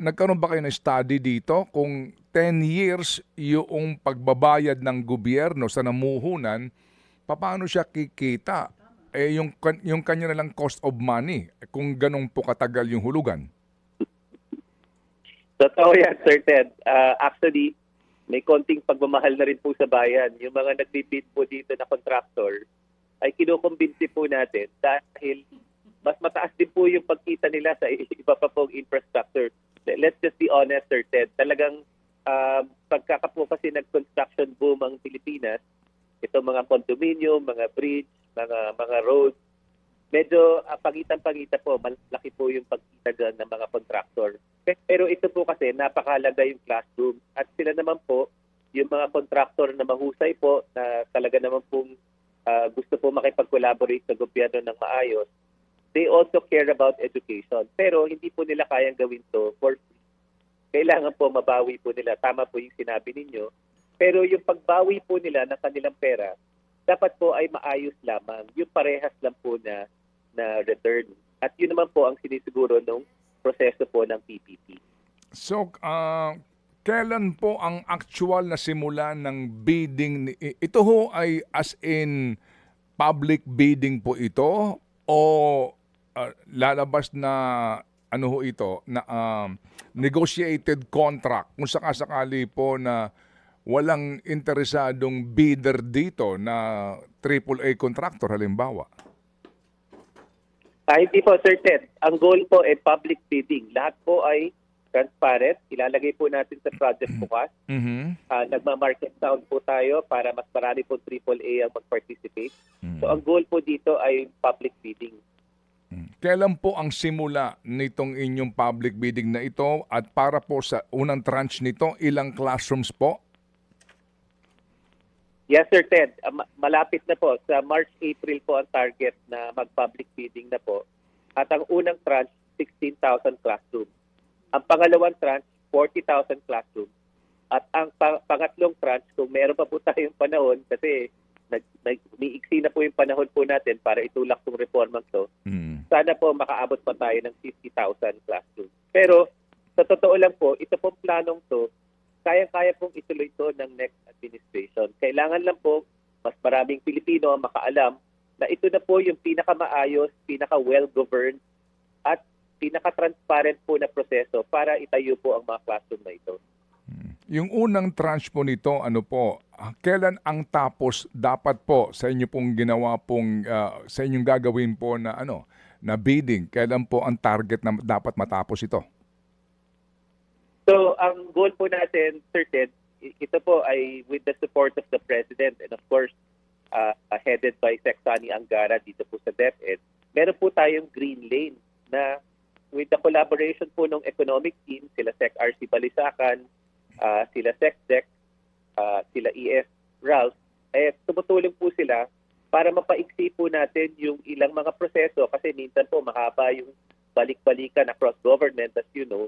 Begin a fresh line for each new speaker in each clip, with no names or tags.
nagkaroon ba kayo ng study dito kung 10 years yung pagbabayad ng gobyerno sa namuhunan, paano siya kikita? Yung kanya na lang cost of money kung ganun po katagal yung hulugan.
Totoo yan, Sir Ted. Actually, may konting pagmamahal na rin po sa bayan. Yung mga nagbibid po dito na contractor ay kinukumbinsi po natin dahil mas mataas din po yung pagkita nila sa iba pa pong infrastructure. Let's just be honest, Sir Ted. Talagang pagkakapo kasi nag-construction boom ang Pilipinas, ito mga condominium, mga bridge, mga roads, medyo pagitan-pagitan po, malaki po yung pagkita dyan ng mga contractor. Pero ito po kasi napakahalaga yung classroom at sila naman po, yung mga contractor na mahusay po, na talaga naman pong gusto po makipag-collaborate sa gobyerno ng maayos, they also care about education. Pero hindi po nila kayang gawin to for free. Kailangan po mabawi po nila. Tama po yung sinabi ninyo. Pero yung pagbawi po nila ng kanilang pera, dapat po ay maayos lamang. Yung parehas lang po na return. At yun naman po ang sinisiguro ng proseso po ng PPP.
So, kailan po ang actual na simula ng bidding? Ito ho ay as in public bidding po ito o lalabas na ano ho ito na negotiated contract kung sakasakali po na walang interesadong bidder dito na AAA contractor halimbawa?
Hindi po, Sir Ted. Ang goal po ay public bidding. Lahat po ay transparent. Ilalagay po natin sa project bukas. Nagma-market sound po tayo para mas marami po AAA ang mag-participate. So ang goal po dito ay public bidding.
Kailan po ang simula nitong inyong public bidding na ito at para po sa unang tranche nito, ilang classrooms po?
Yes, Sir Ted. Malapit na po. Sa March, April po ang target na mag-public bidding na po. At ang unang tranche, 16,000 classrooms. Ang pangalawang tranche, 40,000 classrooms. At ang pangatlong tranche, kung meron pa po tayong panahon, kasi umiiksi na po yung panahon po natin para itulak itong reformang to, sana po makaabot pa tayo ng 50,000 classrooms. Pero sa totoo lang po, ito pong planong to, kaya-kaya pong ituloy ito ng next administration. Kailangan lang po mas maraming Pilipino ang makaalam na ito na po yung pinakamaayos, pinaka-well-governed at pinaka-transparent po na proseso para itayo po ang mga classroom na ito.
Yung unang tranche po nito, ano po, kailan ang tapos dapat po sa inyo pong ginawa pong, sa inyong gagawin po na na bidding? Kailan po ang target na dapat matapos ito?
So, ang goal po natin, Sir Ted, ito po ay with the support of the President and of course, headed by Sec. Sani Angara dito po sa DepEd, meron po tayong green lane na with the collaboration po ng economic team, sila Sec. RC Balisacan, sila SecDec, sila EF Ralph, tumutulong po sila para mapaiksi po natin yung ilang mga proseso kasi minsan po mahaba yung balik-balikan across government, as you know.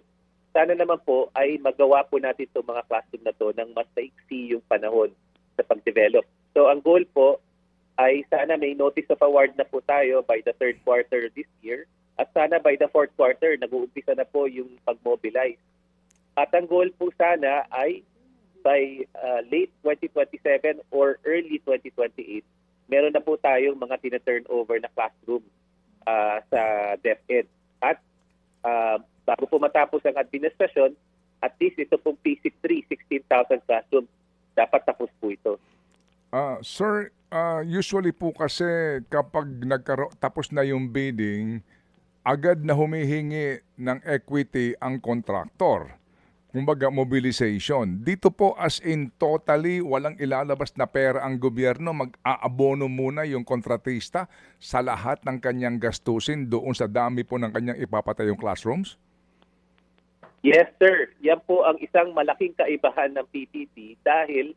Sana naman po ay magawa po natin itong mga classroom na to ng mas maiksi yung panahon sa pag-develop. So ang goal po ay sana may notice of award na po tayo by the third quarter this year at sana by the fourth quarter nag-uumpisa na po yung pag-mobilize. At ang goal po sana ay by late 2027 or early 2028, meron na po tayong mga tina-turnover na classroom sa DepEd. At bago po matapos ang administrasyon, at least ito pong P6 3, 16,000 classrooms, dapat tapos po ito.
Sir, usually po kasi kapag tapos na yung bidding, agad na humihingi ng equity ang contractor. Kumbaga mobilization. Dito po as in totally walang ilalabas na pera ang gobyerno, mag-aabono muna yung kontratista sa lahat ng kanyang gastusin doon sa dami po ng kanyang ipapatayong classrooms?
Yes, sir. Yan po ang isang malaking kaibahan ng PPP dahil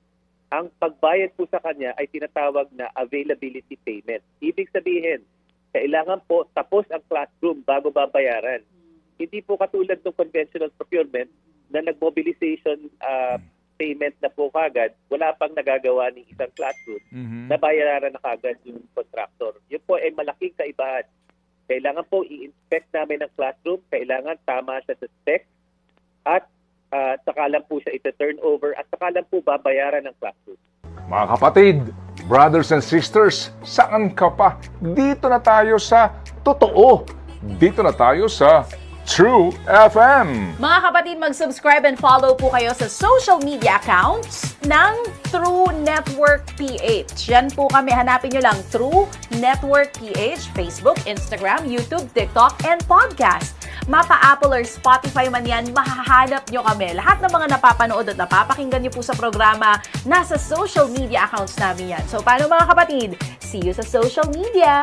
ang pagbayad po sa kanya ay tinatawag na availability payment. Ibig sabihin, kailangan po tapos ang classroom bago babayaran. Hindi po katulad ng conventional procurement na nag-mobilization payment na po kagad, wala pang nagagawa ng isang classroom, nabayaran na kagad yung contractor. Yun po ay malaking kaibahan. Kailangan po i-inspect namin ang classroom, kailangan tama siya sa specs, at saka lang po siya ita-turn over at saka lang po babayaran ng classroom.
Mga kapatid, brothers and sisters, saan ka pa? Dito na tayo sa totoo. Dito na tayo sa True FM.
Mga kapatid, mag-subscribe and follow po kayo sa social media accounts ng True Network PH. Yan po kami. Hanapin nyo lang True Network PH, Facebook, Instagram, YouTube, TikTok, and podcast. Mapa Apple or Spotify man yan, mahahanap nyo kami. Lahat ng mga napapanood at napapakinggan nyo po sa programa, nasa social media accounts namin yan. So, paano mga kapatid? See you sa social media!